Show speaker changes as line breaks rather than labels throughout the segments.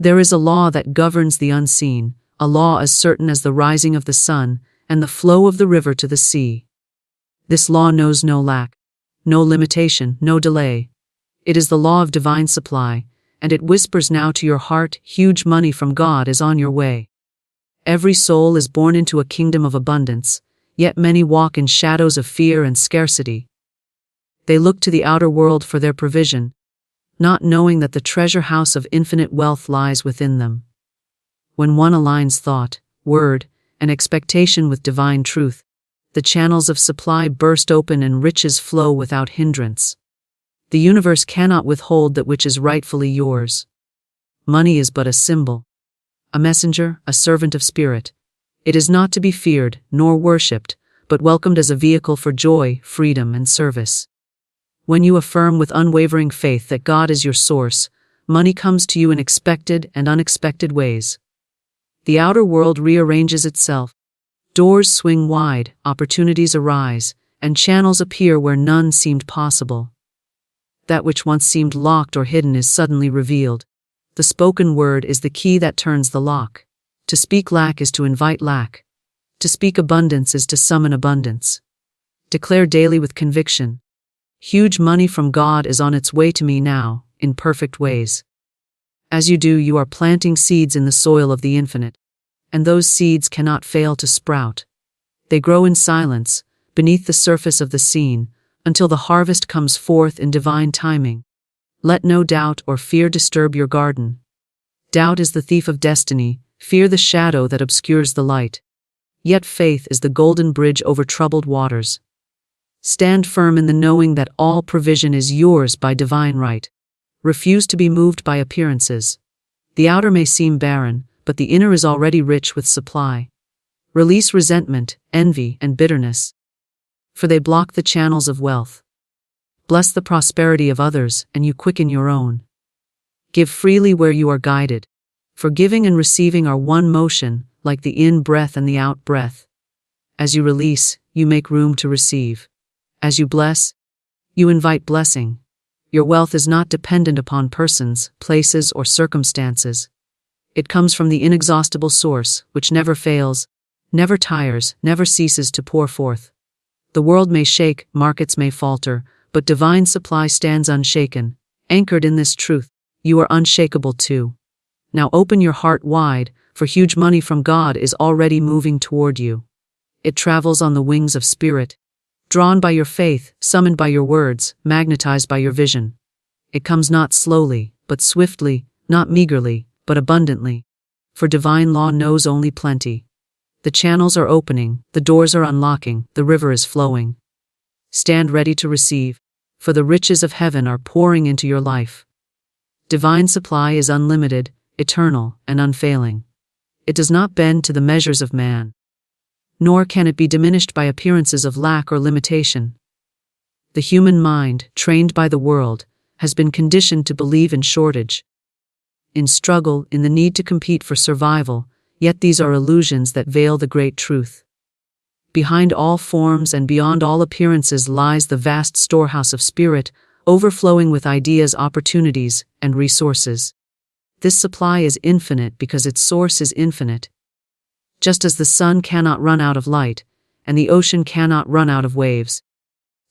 There is a law that governs the unseen, a law as certain as the rising of the sun and the flow of the river to the sea. This law knows no lack, no limitation, no delay. It is the law of divine supply, and it whispers now to your heart, huge money from God is on your way. Every soul is born into a kingdom of abundance, yet many walk in shadows of fear and scarcity. They look to the outer world for their provision, not knowing that the treasure house of infinite wealth lies within them. When one aligns thought, word, and expectation with divine truth, the channels of supply burst open and riches flow without hindrance. The universe cannot withhold that which is rightfully yours. Money is but a symbol, a messenger, a servant of spirit. It is not to be feared, nor worshipped, but welcomed as a vehicle for joy, freedom, and service. When you affirm with unwavering faith that God is your source, money comes to you in expected and unexpected ways. The outer world rearranges itself. Doors swing wide, opportunities arise, and channels appear where none seemed possible. That which once seemed locked or hidden is suddenly revealed. The spoken word is the key that turns the lock. To speak lack is to invite lack. To speak abundance is to summon abundance. Declare daily with conviction, huge money from God is on its way to me now, in perfect ways. As you do, you are planting seeds in the soil of the infinite, and those seeds cannot fail to sprout. They grow in silence, beneath the surface of the scene, until the harvest comes forth in divine timing. Let no doubt or fear disturb your garden. Doubt is the thief of destiny, fear the shadow that obscures the light. Yet faith is the golden bridge over troubled waters. Stand firm in the knowing that all provision is yours by divine right. Refuse to be moved by appearances. The outer may seem barren, but the inner is already rich with supply. Release resentment, envy, and bitterness, for they block the channels of wealth. Bless the prosperity of others, and you quicken your own. Give freely where you are guided, for giving and receiving are one motion, like the in-breath and the out-breath. As you release, you make room to receive. As you bless, you invite blessing. Your wealth is not dependent upon persons, places, or circumstances. It comes from the inexhaustible source, which never fails, never tires, never ceases to pour forth. The world may shake, markets may falter, but divine supply stands unshaken. Anchored in this truth, you are unshakable too. Now open your heart wide, for huge money from God is already moving toward you. It travels on the wings of spirit, drawn by your faith, summoned by your words, magnetized by your vision. It comes not slowly, but swiftly, not meagerly, but abundantly. For divine law knows only plenty. The channels are opening, the doors are unlocking, the river is flowing. Stand ready to receive, for the riches of heaven are pouring into your life. Divine supply is unlimited, eternal, and unfailing. It does not bend to the measures of man, nor can it be diminished by appearances of lack or limitation. The human mind, trained by the world, has been conditioned to believe in shortage, in struggle, in the need to compete for survival, yet these are illusions that veil the great truth. Behind all forms and beyond all appearances lies the vast storehouse of spirit, overflowing with ideas, opportunities, and resources. This supply is infinite because its source is infinite. Just as the sun cannot run out of light, and the ocean cannot run out of waves,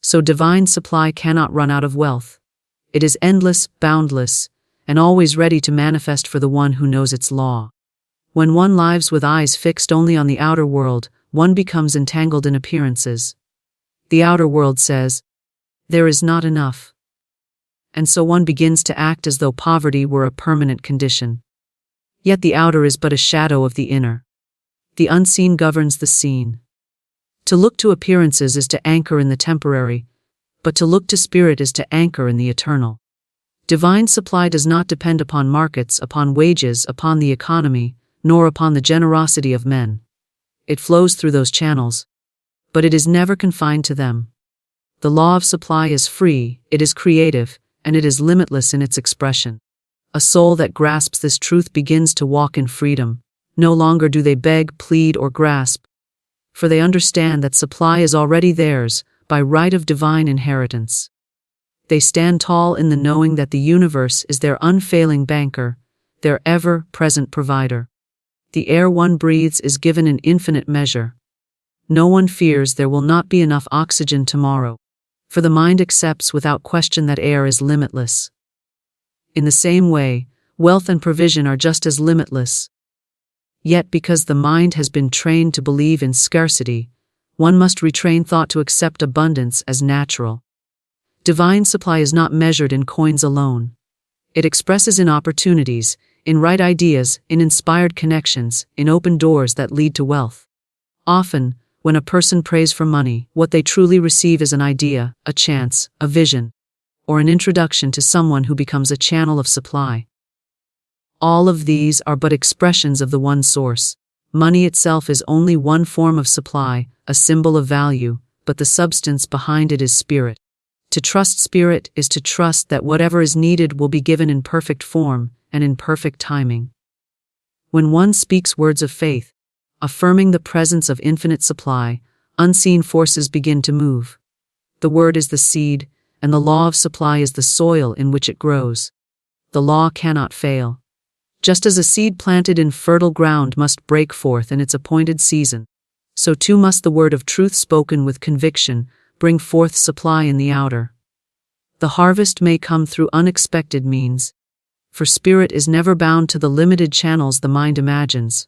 so divine supply cannot run out of wealth. It is endless, boundless, and always ready to manifest for the one who knows its law. When one lives with eyes fixed only on the outer world, one becomes entangled in appearances. The outer world says, "There is not enough." And so one begins to act as though poverty were a permanent condition. Yet the outer is but a shadow of the inner. The unseen governs the seen. To look to appearances is to anchor in the temporary, but to look to spirit is to anchor in the eternal. Divine supply does not depend upon markets, upon wages, upon the economy, nor upon the generosity of men. It flows through those channels, but it is never confined to them. The law of supply is free, it is creative, and it is limitless in its expression. A soul that grasps this truth begins to walk in freedom. No longer do they beg, plead, or grasp, for they understand that supply is already theirs, by right of divine inheritance. They stand tall in the knowing that the universe is their unfailing banker, their ever-present provider. The air one breathes is given in infinite measure. No one fears there will not be enough oxygen tomorrow, for the mind accepts without question that air is limitless. In the same way, wealth and provision are just as limitless. Yet because the mind has been trained to believe in scarcity, one must retrain thought to accept abundance as natural. Divine supply is not measured in coins alone. It expresses in opportunities, in right ideas, in inspired connections, in open doors that lead to wealth. Often, when a person prays for money, what they truly receive is an idea, a chance, a vision, or an introduction to someone who becomes a channel of supply. All of these are but expressions of the one source. Money itself is only one form of supply, a symbol of value, but the substance behind it is spirit. To trust spirit is to trust that whatever is needed will be given in perfect form and in perfect timing. When one speaks words of faith, affirming the presence of infinite supply, unseen forces begin to move. The word is the seed, and the law of supply is the soil in which it grows. The law cannot fail. Just as a seed planted in fertile ground must break forth in its appointed season, so too must the word of truth spoken with conviction bring forth supply in the outer. The harvest may come through unexpected means, for spirit is never bound to the limited channels the mind imagines.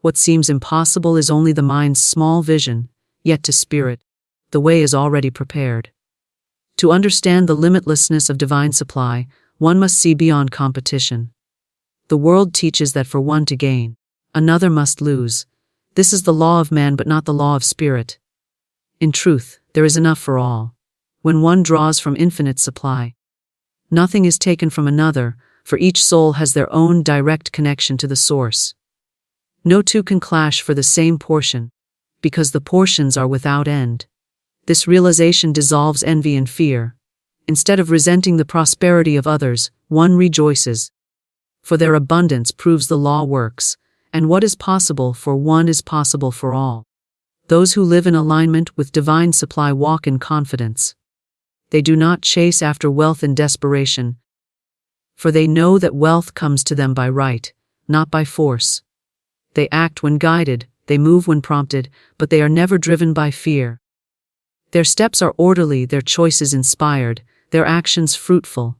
What seems impossible is only the mind's small vision, yet to spirit, the way is already prepared. To understand the limitlessness of divine supply, one must see beyond competition. The world teaches that for one to gain, another must lose. This is the law of man but not the law of spirit. In truth, there is enough for all. When one draws from infinite supply, nothing is taken from another, for each soul has their own direct connection to the source. No two can clash for the same portion, because the portions are without end. This realization dissolves envy and fear. Instead of resenting the prosperity of others, one rejoices. For their abundance proves the law works, and what is possible for one is possible for all. Those who live in alignment with divine supply walk in confidence. They do not chase after wealth in desperation, for they know that wealth comes to them by right, not by force. They act when guided, they move when prompted, but they are never driven by fear. Their steps are orderly, their choices inspired, their actions fruitful.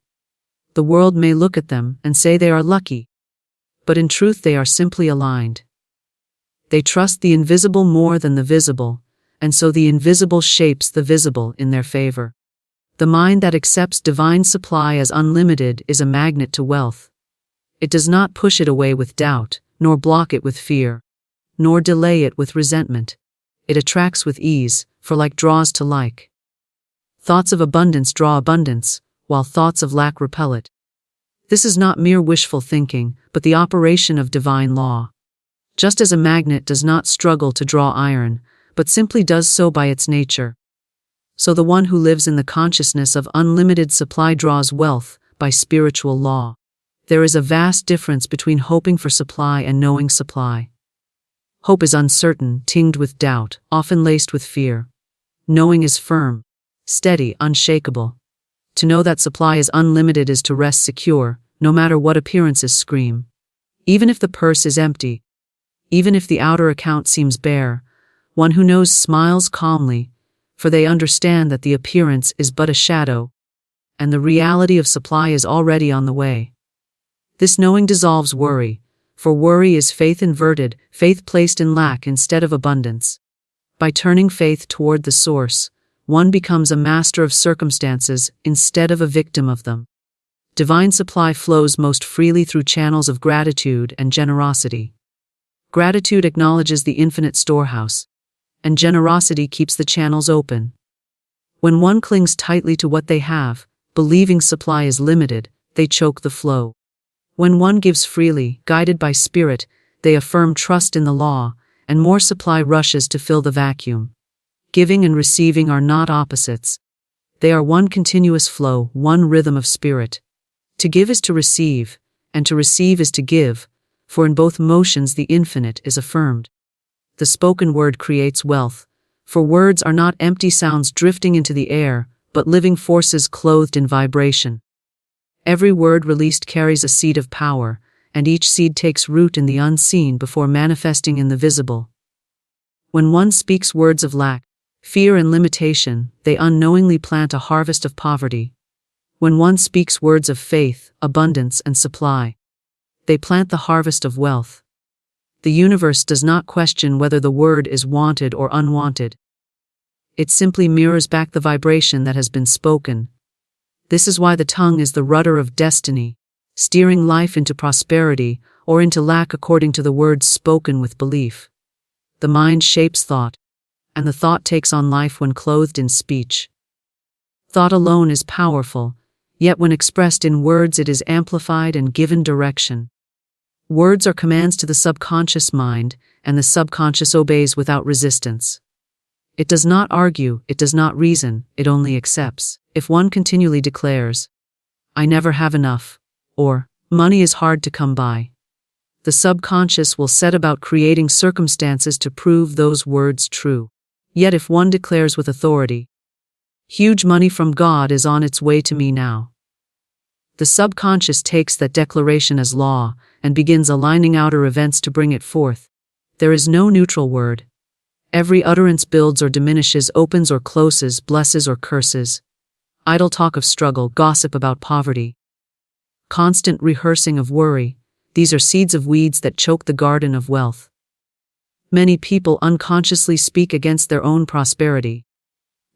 The world may look at them and say they are lucky, but in truth they are simply aligned. They trust the invisible more than the visible, and so the invisible shapes the visible in their favor. The mind that accepts divine supply as unlimited is a magnet to wealth. It does not push it away with doubt, nor block it with fear, nor delay it with resentment. It attracts with ease, for like draws to like. Thoughts of abundance draw abundance, while thoughts of lack repel it. This is not mere wishful thinking, but the operation of divine law. Just as a magnet does not struggle to draw iron, but simply does so by its nature, so the one who lives in the consciousness of unlimited supply draws wealth by spiritual law. There is a vast difference between hoping for supply and knowing supply. Hope is uncertain, tinged with doubt, often laced with fear. Knowing is firm, steady, unshakable. To know that supply is unlimited is to rest secure, no matter what appearances scream. Even if the purse is empty, even if the outer account seems bare, one who knows smiles calmly, for they understand that the appearance is but a shadow, and the reality of supply is already on the way. This knowing dissolves worry, for worry is faith inverted, faith placed in lack instead of abundance. By turning faith toward the source, one becomes a master of circumstances instead of a victim of them. Divine supply flows most freely through channels of gratitude and generosity. Gratitude acknowledges the infinite storehouse, and generosity keeps the channels open. When one clings tightly to what they have, believing supply is limited, they choke the flow. When one gives freely, guided by spirit, they affirm trust in the law, and more supply rushes to fill the vacuum. Giving and receiving are not opposites. They are one continuous flow, one rhythm of spirit. To give is to receive, and to receive is to give, for in both motions the infinite is affirmed. The spoken word creates wealth, for words are not empty sounds drifting into the air, but living forces clothed in vibration. Every word released carries a seed of power, and each seed takes root in the unseen before manifesting in the visible. When one speaks words of lack, fear and limitation, they unknowingly plant a harvest of poverty. When one speaks words of faith, abundance, and supply, they plant the harvest of wealth. The universe does not question whether the word is wanted or unwanted. It simply mirrors back the vibration that has been spoken. This is why the tongue is the rudder of destiny, steering life into prosperity or into lack according to the words spoken with belief. The mind shapes thought, and the thought takes on life when clothed in speech. Thought alone is powerful, yet when expressed in words it is amplified and given direction. Words are commands to the subconscious mind, and the subconscious obeys without resistance. It does not argue, it does not reason, it only accepts. If one continually declares, "I never have enough," or "money is hard to come by," the subconscious will set about creating circumstances to prove those words true. Yet if one declares with authority, "Huge money from God is on its way to me now," the subconscious takes that declaration as law and begins aligning outer events to bring it forth. There is no neutral word. Every utterance builds or diminishes, opens or closes, blesses or curses. Idle talk of struggle, gossip about poverty, constant rehearsing of worry, these are seeds of weeds that choke the garden of wealth. Many people unconsciously speak against their own prosperity,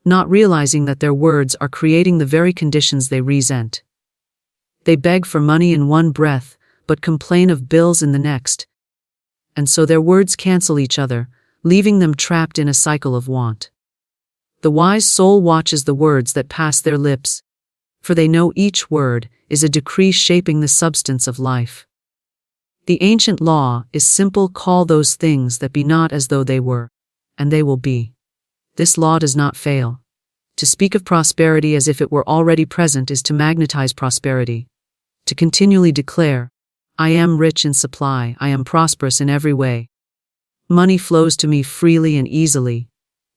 not realizing that their words are creating the very conditions they resent. They beg for money in one breath, but complain of bills in the next. And so their words cancel each other, leaving them trapped in a cycle of want. The wise soul watches the words that pass their lips, for they know each word is a decree shaping the substance of life. The ancient law is simple: call those things that be not as though they were, and they will be. This law does not fail. To speak of prosperity as if it were already present is to magnetize prosperity. To continually declare, "I am rich in supply, I am prosperous in every way, money flows to me freely and easily,"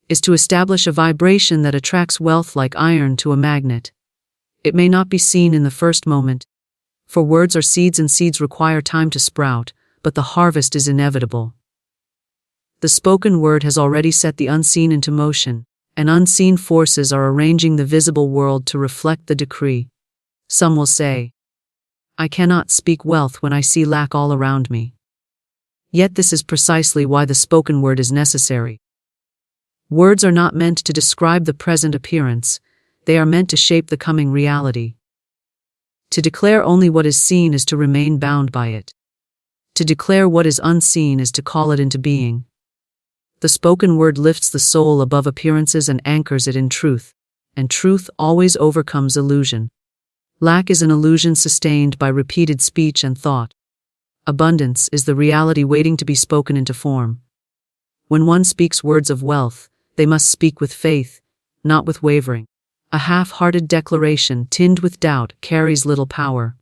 is to establish a vibration that attracts wealth like iron to a magnet. It may not be seen in the first moment, for words are seeds and seeds require time to sprout, but the harvest is inevitable. The spoken word has already set the unseen into motion, and unseen forces are arranging the visible world to reflect the decree. Some will say, "I cannot speak wealth when I see lack all around me." Yet this is precisely why the spoken word is necessary. Words are not meant to describe the present appearance, they are meant to shape the coming reality. To declare only what is seen is to remain bound by it. To declare what is unseen is to call it into being. The spoken word lifts the soul above appearances and anchors it in truth, and truth always overcomes illusion. Lack is an illusion sustained by repeated speech and thought. Abundance is the reality waiting to be spoken into form. When one speaks words of wealth, they must speak with faith, not with wavering. A half-hearted declaration tinged with doubt carries little power.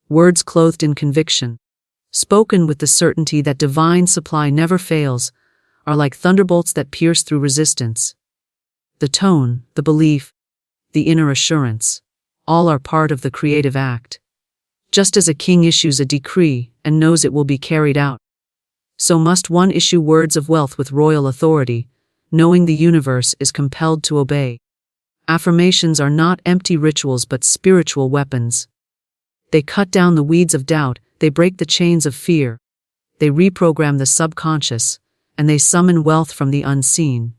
Words clothed in conviction, spoken with the certainty that divine supply never fails, are like thunderbolts that pierce through resistance. The tone, the belief, the inner assurance, all are part of the creative act. Just as a king issues a decree and knows it will be carried out, so must one issue words of wealth with royal authority, knowing the universe is compelled to obey. Affirmations are not empty rituals but spiritual weapons. They cut down the weeds of doubt, they break the chains of fear, they reprogram the subconscious, and they summon wealth from the unseen.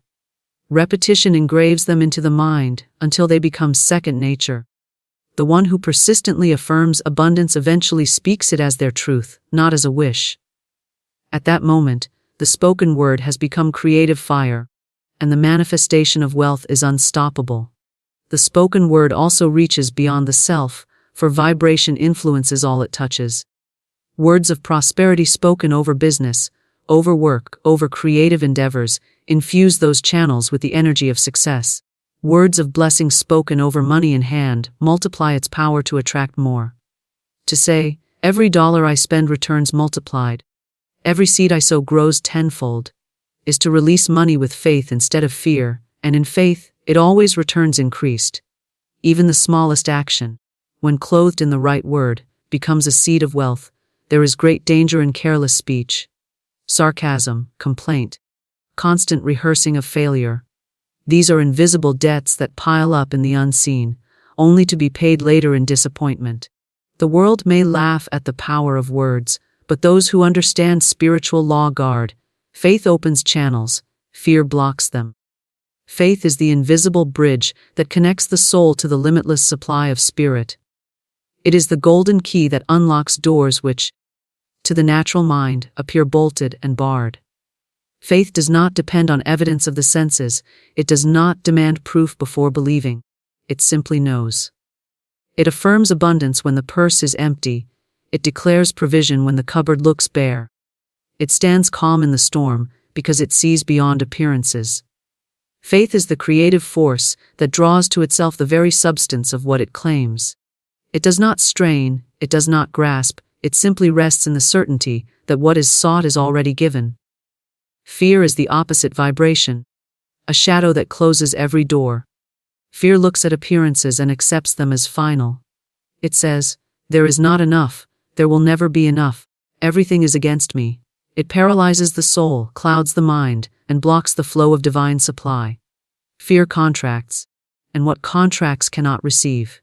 Repetition engraves them into the mind until they become second nature. The one who persistently affirms abundance eventually speaks it as their truth, not as a wish. At that moment, the spoken word has become creative fire, and the manifestation of wealth is unstoppable. The spoken word also reaches beyond the self, for vibration influences all it touches. Words of prosperity spoken over business, over work, over creative endeavors, infuse those channels with the energy of success. Words of blessing spoken over money in hand multiply its power to attract more. To say, "Every dollar I spend returns multiplied, every seed I sow grows tenfold," is to release money with faith instead of fear, and in faith, it always returns increased. Even the smallest action, when clothed in the right word, becomes a seed of wealth. There is great danger in careless speech, sarcasm, complaint, constant rehearsing of failure. These are invisible debts that pile up in the unseen, only to be paid later in disappointment. The world may laugh at the power of words, but those who understand spiritual law guard. Faith opens channels, fear blocks them. Faith is the invisible bridge that connects the soul to the limitless supply of spirit. It is the golden key that unlocks doors which, to the natural mind, appear bolted and barred. Faith does not depend on evidence of the senses. It does not demand proof before believing. It simply knows. It affirms abundance when the purse is empty. It declares provision when the cupboard looks bare. It stands calm in the storm because it sees beyond appearances. Faith is the creative force that draws to itself the very substance of what it claims. It does not strain, it does not grasp, it simply rests in the certainty that what is sought is already given. Fear is the opposite vibration, a shadow that closes every door. Fear looks at appearances and accepts them as final. It says, "There is not enough, there will never be enough, everything is against me." It paralyzes the soul, clouds the mind, and blocks the flow of divine supply. Fear contracts, and what contracts cannot receive.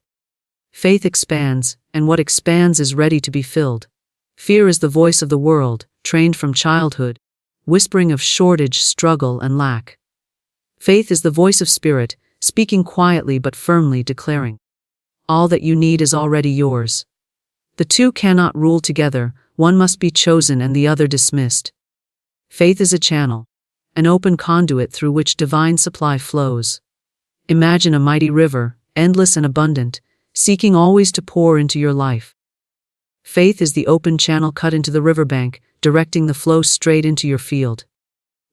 Faith expands, and what expands is ready to be filled. Fear is the voice of the world, trained from childhood, whispering of shortage, struggle, and lack. Faith is the voice of spirit, speaking quietly but firmly, declaring, "All that you need is already yours." The two cannot rule together, one must be chosen and the other dismissed. Faith is a channel, an open conduit through which divine supply flows. Imagine a mighty river, endless and abundant, seeking always to pour into your life. Faith is the open channel cut into the riverbank, directing the flow straight into your field.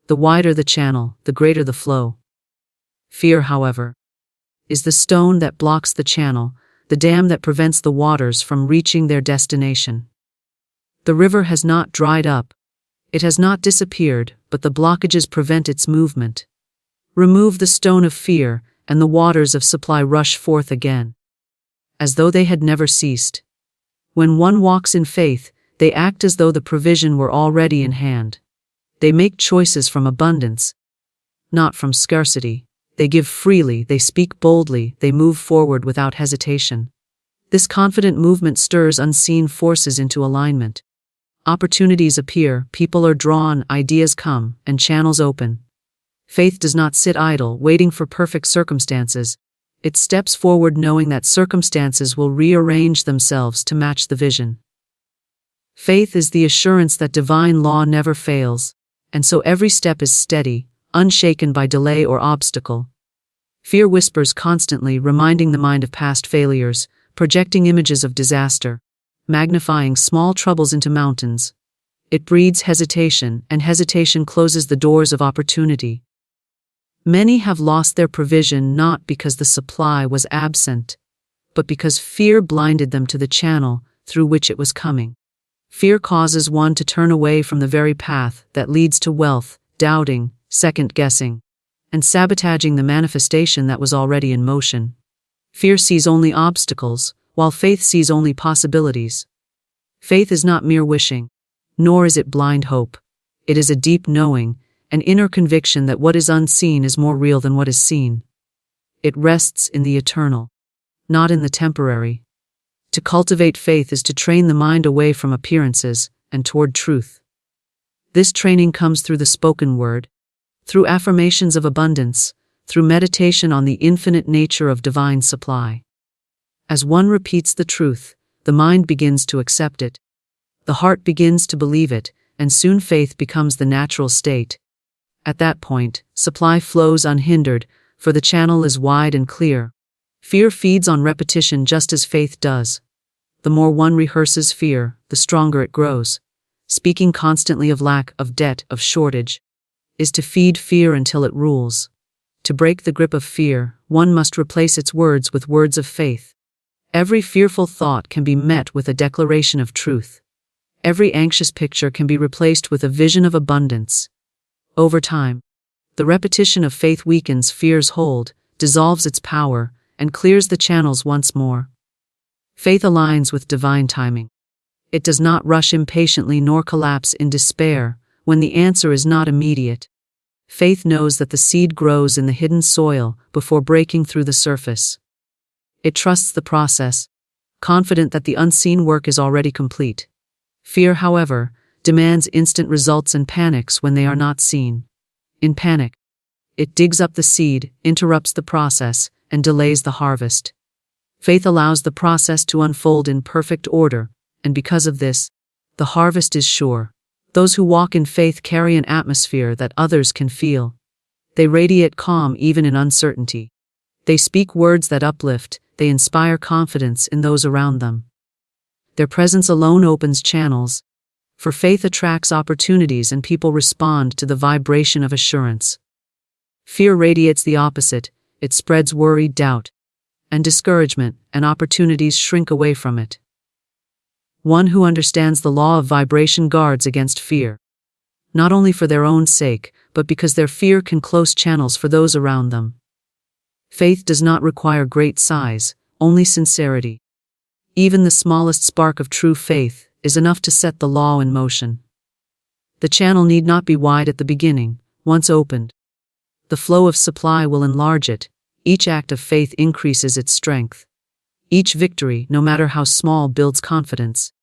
The wider the channel, the greater the flow. Fear, however, is the stone that blocks the channel, the dam that prevents the waters from reaching their destination. The river has not dried up. It has not disappeared, but the blockages prevent its movement. Remove the stone of fear, and the waters of supply rush forth again, as though they had never ceased. When one walks in faith, they act as though the provision were already in hand. They make choices from abundance, not from scarcity. They give freely, they speak boldly, they move forward without hesitation. This confident movement stirs unseen forces into alignment. Opportunities appear, people are drawn, ideas come, and channels open. Faith does not sit idle, waiting for perfect circumstances. It steps forward knowing that circumstances will rearrange themselves to match the vision. Faith is the assurance that divine law never fails, and so every step is steady, unshaken by delay or obstacle. Fear whispers constantly, reminding the mind of past failures, projecting images of disaster, magnifying small troubles into mountains. It breeds hesitation, and hesitation closes the doors of opportunity. Many have lost their provision not because the supply was absent, but because fear blinded them to the channel through which it was coming. Fear causes one to turn away from the very path that leads to wealth, doubting, second-guessing, and sabotaging the manifestation that was already in motion. Fear sees only obstacles, while faith sees only possibilities. Faith is not mere wishing, nor is it blind hope. It is a deep knowing, an inner conviction that what is unseen is more real than what is seen. It rests in the eternal, not in the temporary. To cultivate faith is to train the mind away from appearances and toward truth. This training comes through the spoken word, through affirmations of abundance, through meditation on the infinite nature of divine supply. As one repeats the truth, the mind begins to accept it. The heart begins to believe it, and soon faith becomes the natural state. At that point, supply flows unhindered, for the channel is wide and clear. Fear feeds on repetition just as faith does. The more one rehearses fear, the stronger it grows. Speaking constantly of lack, of debt, of shortage, is to feed fear until it rules. To break the grip of fear, one must replace its words with words of faith. Every fearful thought can be met with a declaration of truth. Every anxious picture can be replaced with a vision of abundance. Over time, the repetition of faith weakens fear's hold, dissolves its power, and clears the channels once more. Faith aligns with divine timing. It does not rush impatiently nor collapse in despair when the answer is not immediate. Faith knows that the seed grows in the hidden soil before breaking through the surface. It trusts the process, confident that the unseen work is already complete. Fear, however, demands instant results and panics when they are not seen. In panic, it digs up the seed, interrupts the process, and delays the harvest. Faith allows the process to unfold in perfect order, and because of this, the harvest is sure. Those who walk in faith carry an atmosphere that others can feel. They radiate calm even in uncertainty. They speak words that uplift, they inspire confidence in those around them. Their presence alone opens channels, for faith attracts opportunities and people respond to the vibration of assurance. Fear radiates the opposite, it spreads worry, doubt, and discouragement, and opportunities shrink away from it. One who understands the law of vibration guards against fear, not only for their own sake, but because their fear can close channels for those around them. Faith does not require great size, only sincerity. Even the smallest spark of true faith is enough to set the law in motion. The channel need not be wide at the beginning. Once opened, the flow of supply will enlarge it. Each act of faith increases its strength. Each victory, no matter how small, builds confidence.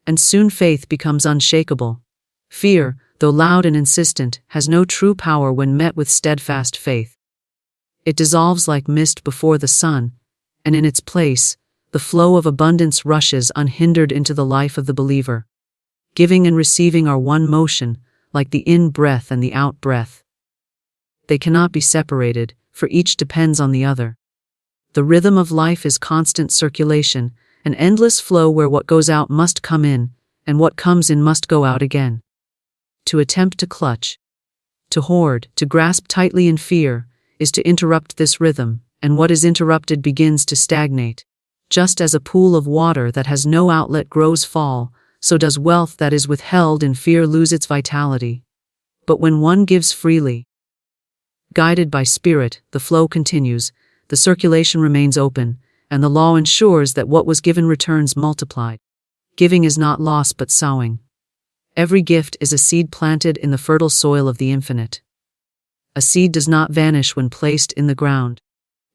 And soon faith becomes unshakable. Fear, though loud and insistent, has no true power when met with steadfast faith. It dissolves like mist before the sun, and in its place, the flow of abundance rushes unhindered into the life of the believer. Giving and receiving are one motion, like the in-breath and the out-breath. They cannot be separated, for each depends on the other. The rhythm of life is constant circulation, an endless flow where what goes out must come in, and what comes in must go out again. To attempt to clutch, to hoard, to grasp tightly in fear, is to interrupt this rhythm, and what is interrupted begins to stagnate. Just as a pool of water that has no outlet grows full, so does wealth that is withheld in fear lose its vitality. But when one gives freely, guided by spirit, the flow continues, the circulation remains open, and the law ensures that what was given returns multiplied. Giving is not loss but sowing. Every gift is a seed planted in the fertile soil of the infinite. A seed does not vanish when placed in the ground.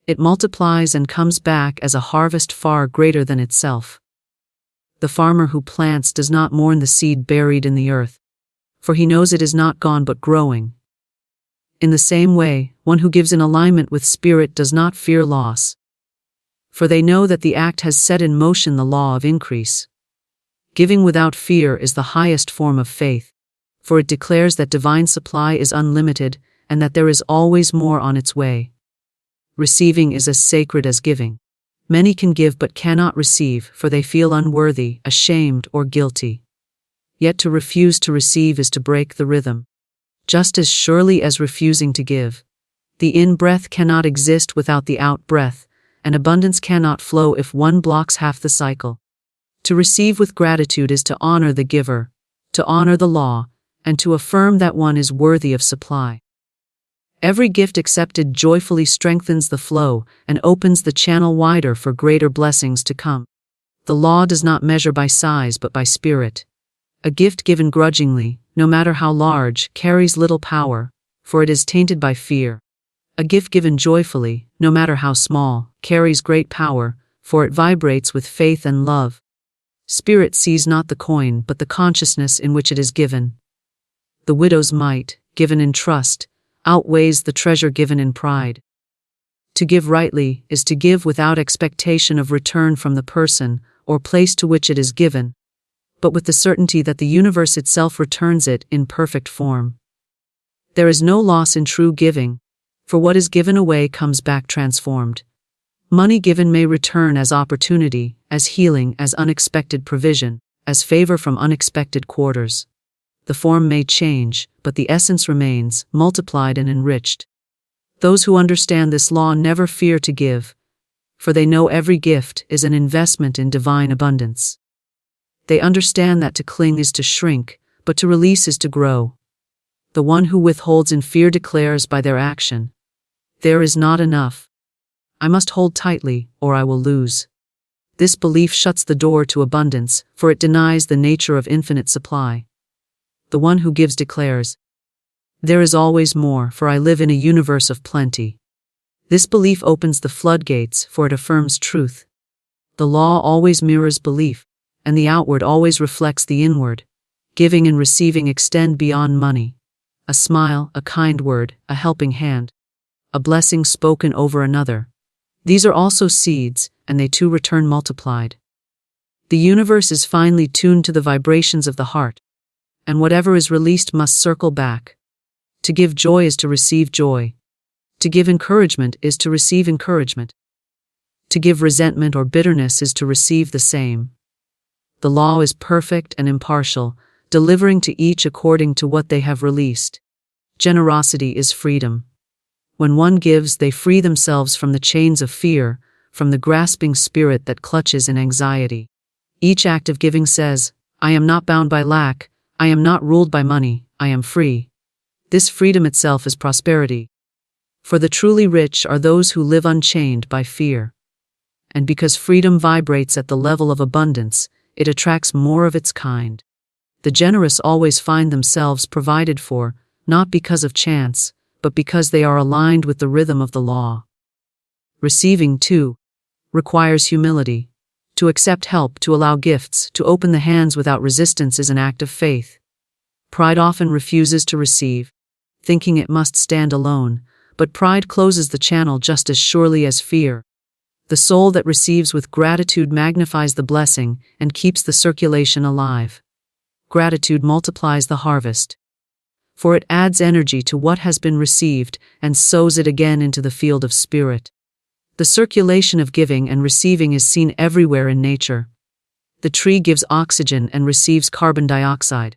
It multiplies and comes back as a harvest far greater than itself. The farmer who plants does not mourn the seed buried in the earth, for he knows it is not gone but growing. In the same way, one who gives in alignment with spirit does not fear loss, for they know that the act has set in motion the law of increase. Giving without fear is the highest form of faith, for it declares that divine supply is unlimited and that there is always more on its way. Receiving is as sacred as giving. Many can give but cannot receive, for they feel unworthy, ashamed, or guilty. Yet to refuse to receive is to break the rhythm. Just as surely as refusing to give, the in-breath cannot exist without the out-breath, and abundance cannot flow if one blocks half the cycle. To receive with gratitude is to honor the giver, to honor the law, and to affirm that one is worthy of supply. Every gift accepted joyfully strengthens the flow and opens the channel wider for greater blessings to come. The law does not measure by size but by spirit. A gift given grudgingly, no matter how large, carries little power, for it is tainted by fear. A gift given joyfully, no matter how small, carries great power, for it vibrates with faith and love. Spirit sees not the coin but the consciousness in which it is given. The widow's mite, given in trust, outweighs the treasure given in pride. To give rightly is to give without expectation of return from the person or place to which it is given, but with the certainty that the universe itself returns it in perfect form. There is no loss in true giving, for what is given away comes back transformed. Money given may return as opportunity, as healing, as unexpected provision, as favor from unexpected quarters. The form may change, but the essence remains, multiplied and enriched. Those who understand this law never fear to give, for they know every gift is an investment in divine abundance. They understand that to cling is to shrink, but to release is to grow. The one who withholds in fear declares by their action, "There is not enough. I must hold tightly, or I will lose." This belief shuts the door to abundance, for it denies the nature of infinite supply. The one who gives declares, "There is always more, for I live in a universe of plenty." This belief opens the floodgates, for it affirms truth. The law always mirrors belief, and the outward always reflects the inward. Giving and receiving extend beyond money. A smile, a kind word, a helping hand, a blessing spoken over another. These are also seeds, and they too return multiplied. The universe is finely tuned to the vibrations of the heart, and whatever is released must circle back. To give joy is to receive joy. To give encouragement is to receive encouragement. To give resentment or bitterness is to receive the same. The law is perfect and impartial, delivering to each according to what they have released. Generosity is freedom. When one gives, they free themselves from the chains of fear, from the grasping spirit that clutches in anxiety. Each act of giving says, "I am not bound by lack, I am not ruled by money, I am free." This freedom itself is prosperity. For the truly rich are those who live unchained by fear. And because freedom vibrates at the level of abundance, it attracts more of its kind. The generous always find themselves provided for, not because of chance, but because they are aligned with the rhythm of the law. Receiving, too, requires humility. To accept help, to allow gifts, to open the hands without resistance is an act of faith. Pride often refuses to receive, thinking it must stand alone, but pride closes the channel just as surely as fear. The soul that receives with gratitude magnifies the blessing and keeps the circulation alive. Gratitude multiplies the harvest, for it adds energy to what has been received and sows it again into the field of spirit. The circulation of giving and receiving is seen everywhere in nature. The tree gives oxygen and receives carbon dioxide.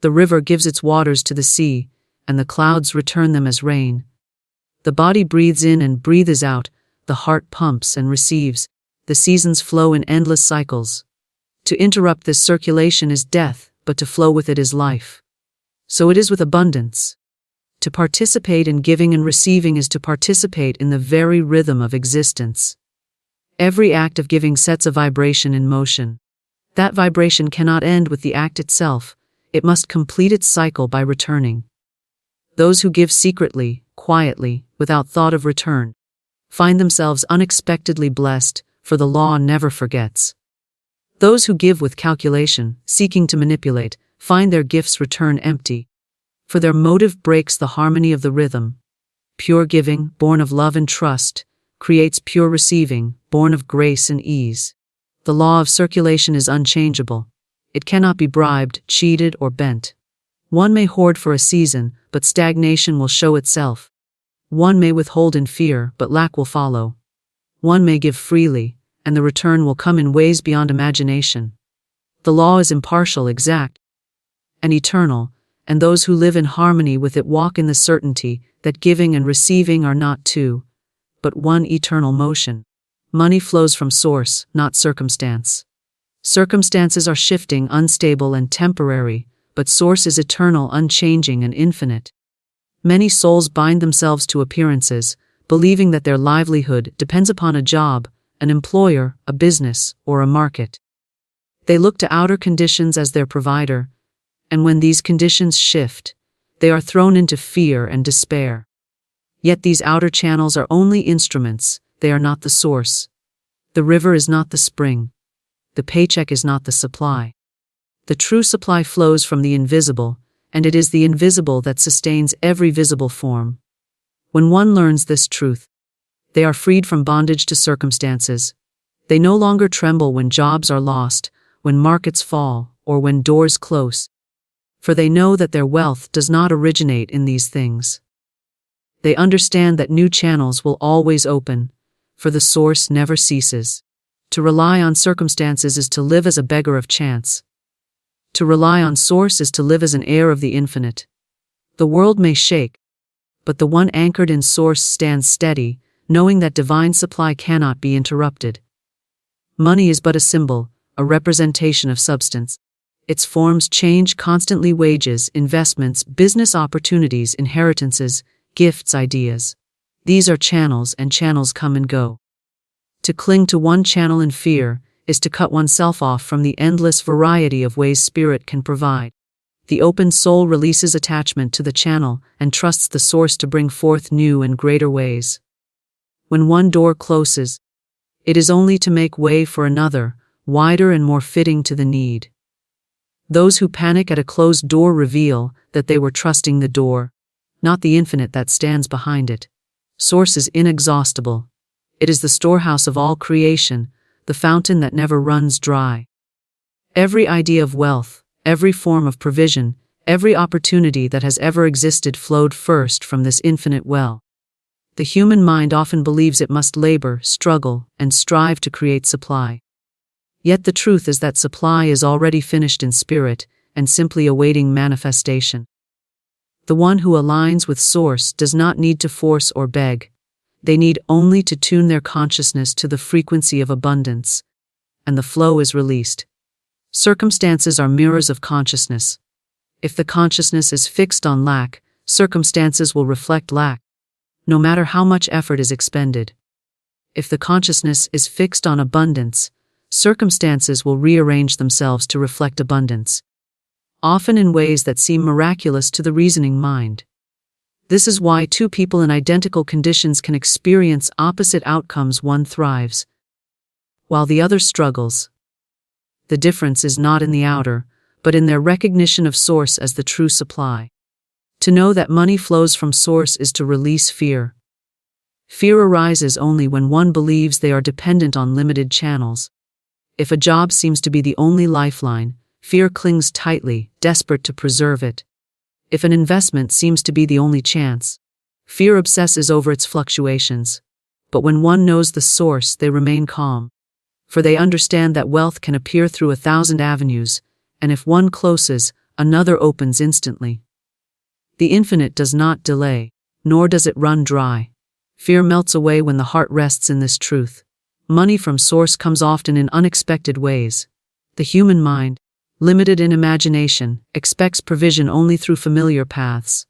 The river gives its waters to the sea, and the clouds return them as rain. The body breathes in and breathes out, the heart pumps and receives, the seasons flow in endless cycles. To interrupt this circulation is death, but to flow with it is life. So it is with abundance. To participate in giving and receiving is to participate in the very rhythm of existence. Every act of giving sets a vibration in motion. That vibration cannot end with the act itself, it must complete its cycle by returning. Those who give secretly, quietly, without thought of return, find themselves unexpectedly blessed, for the law never forgets. Those who give with calculation, seeking to manipulate, find their gifts return empty, for their motive breaks the harmony of the rhythm. Pure giving, born of love and trust, creates pure receiving, born of grace and ease. The law of circulation is unchangeable. It cannot be bribed, cheated, or bent. One may hoard for a season, but stagnation will show itself. One may withhold in fear, but lack will follow. One may give freely, and the return will come in ways beyond imagination. The law is impartial, exact, and eternal, and those who live in harmony with it walk in the certainty that giving and receiving are not two, but one eternal motion. Money flows from source, not circumstance. Circumstances are shifting, unstable, and temporary, but source is eternal, unchanging, and infinite. Many souls bind themselves to appearances, believing that their livelihood depends upon a job, an employer, a business, or a market. They look to outer conditions as their provider, and when these conditions shift, they are thrown into fear and despair. Yet these outer channels are only instruments, they are not the source. The river is not the spring. The paycheck is not the supply. The true supply flows from the invisible, and it is the invisible that sustains every visible form. When one learns this truth, they are freed from bondage to circumstances. They no longer tremble when jobs are lost, when markets fall, or when doors close, for they know that their wealth does not originate in these things. They understand that new channels will always open, for the source never ceases. To rely on circumstances is to live as a beggar of chance. To rely on source is to live as an heir of the infinite. The world may shake, but the one anchored in source stands steady, knowing that divine supply cannot be interrupted. Money is but a symbol, a representation of substance. Its forms change constantly: wages, investments, business opportunities, inheritances, gifts, ideas. These are channels, and channels come and go. To cling to one channel in fear is to cut oneself off from the endless variety of ways spirit can provide. The open soul releases attachment to the channel and trusts the source to bring forth new and greater ways. When one door closes, it is only to make way for another, wider and more fitting to the need. Those who panic at a closed door reveal that they were trusting the door, not the infinite that stands behind it. Source is inexhaustible. It is the storehouse of all creation, the fountain that never runs dry. Every idea of wealth, every form of provision, every opportunity that has ever existed flowed first from this infinite well. The human mind often believes it must labor, struggle, and strive to create supply. Yet the truth is that supply is already finished in spirit and simply awaiting manifestation. The one who aligns with Source does not need to force or beg. They need only to tune their consciousness to the frequency of abundance, and the flow is released. Circumstances are mirrors of consciousness. If the consciousness is fixed on lack, circumstances will reflect lack, no matter how much effort is expended. If the consciousness is fixed on abundance, circumstances will rearrange themselves to reflect abundance, often in ways that seem miraculous to the reasoning mind. This is why two people in identical conditions can experience opposite outcomes. One thrives, while the other struggles. The difference is not in the outer, but in their recognition of Source as the true supply. To know that money flows from Source is to release fear. Fear arises only when one believes they are dependent on limited channels. If a job seems to be the only lifeline, fear clings tightly, desperate to preserve it. If an investment seems to be the only chance, fear obsesses over its fluctuations. But when one knows the Source, they remain calm. For they understand that wealth can appear through 1,000 avenues, and if one closes, another opens instantly. The infinite does not delay, nor does it run dry. Fear melts away when the heart rests in this truth. Money from Source comes often in unexpected ways. The human mind, limited in imagination, expects provision only through familiar paths.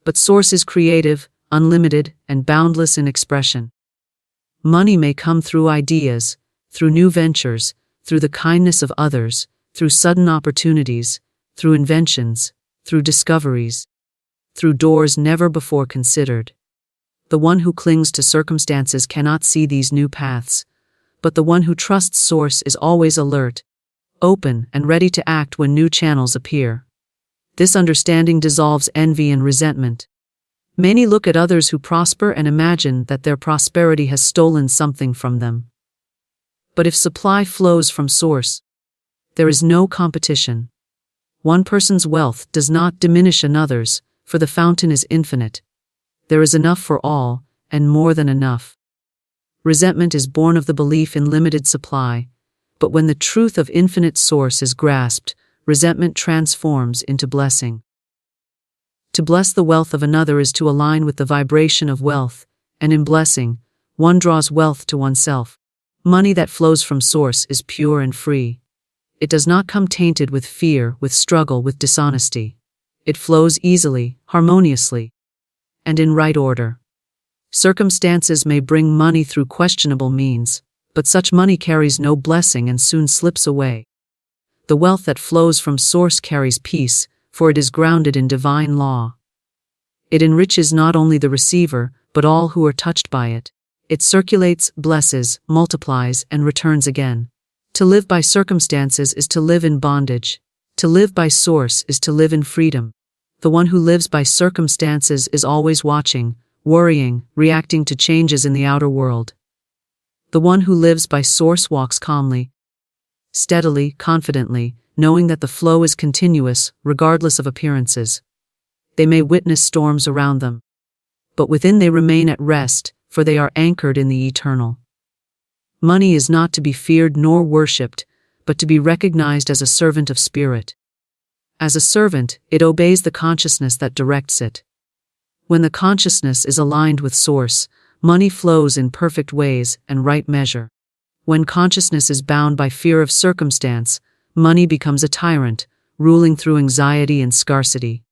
But Source is creative, unlimited, and boundless in expression. Money may come through ideas, through new ventures, through the kindness of others, through sudden opportunities, through inventions, through discoveries, through doors never before considered. The one who clings to circumstances cannot see these new paths, but the one who trusts Source is always alert, open, and ready to act when new channels appear. This understanding dissolves envy and resentment. Many look at others who prosper and imagine that their prosperity has stolen something from them. But if supply flows from Source, there is no competition. One person's wealth does not diminish another's, for the fountain is infinite. There is enough for all, and more than enough. Resentment is born of the belief in limited supply, but when the truth of infinite Source is grasped, resentment transforms into blessing. To bless the wealth of another is to align with the vibration of wealth, and in blessing, one draws wealth to oneself. Money that flows from Source is pure and free. It does not come tainted with fear, with struggle, with dishonesty. It flows easily, harmoniously, and in right order. Circumstances may bring money through questionable means, but such money carries no blessing and soon slips away. The wealth that flows from Source carries peace, for it is grounded in divine law. It enriches not only the receiver, but all who are touched by it. It circulates, blesses, multiplies, and returns again. To live by circumstances is to live in bondage. To live by Source is to live in freedom. The one who lives by circumstances is always watching, worrying, reacting to changes in the outer world. The one who lives by Source walks calmly, steadily, confidently, knowing that the flow is continuous, regardless of appearances. They may witness storms around them, but within they remain at rest, for they are anchored in the eternal. Money is not to be feared nor worshipped, but to be recognized as a servant of spirit. As a servant, it obeys the consciousness that directs it. When the consciousness is aligned with Source, money flows in perfect ways and right measure. When consciousness is bound by fear of circumstance, money becomes a tyrant, ruling through anxiety and scarcity.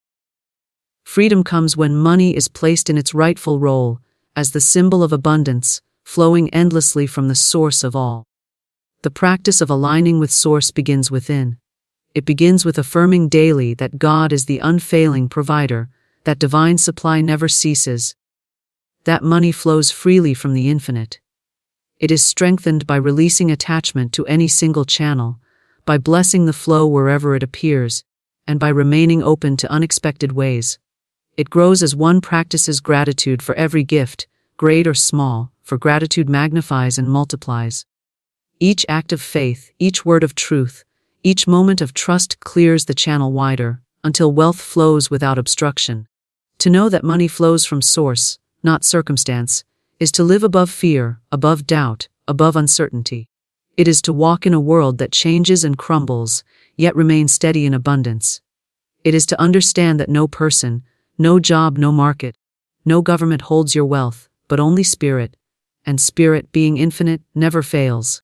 Freedom comes when money is placed in its rightful role, as the symbol of abundance, flowing endlessly from the source of all. The practice of aligning with source begins within. It begins with affirming daily that God is the unfailing provider, that divine supply never ceases, that money flows freely from the infinite. It is strengthened by releasing attachment to any single channel, by blessing the flow wherever it appears, and by remaining open to unexpected ways. It grows as one practices gratitude for every gift, great or small, for gratitude magnifies and multiplies. Each act of faith, each word of truth, each moment of trust clears the channel wider, until wealth flows without obstruction. To know that money flows from source, not circumstance, is to live above fear, above doubt, above uncertainty. It is to walk in a world that changes and crumbles, yet remains steady in abundance. It is to understand that no person, no job, no market, no government holds your wealth, but only spirit, and spirit, being infinite, never fails.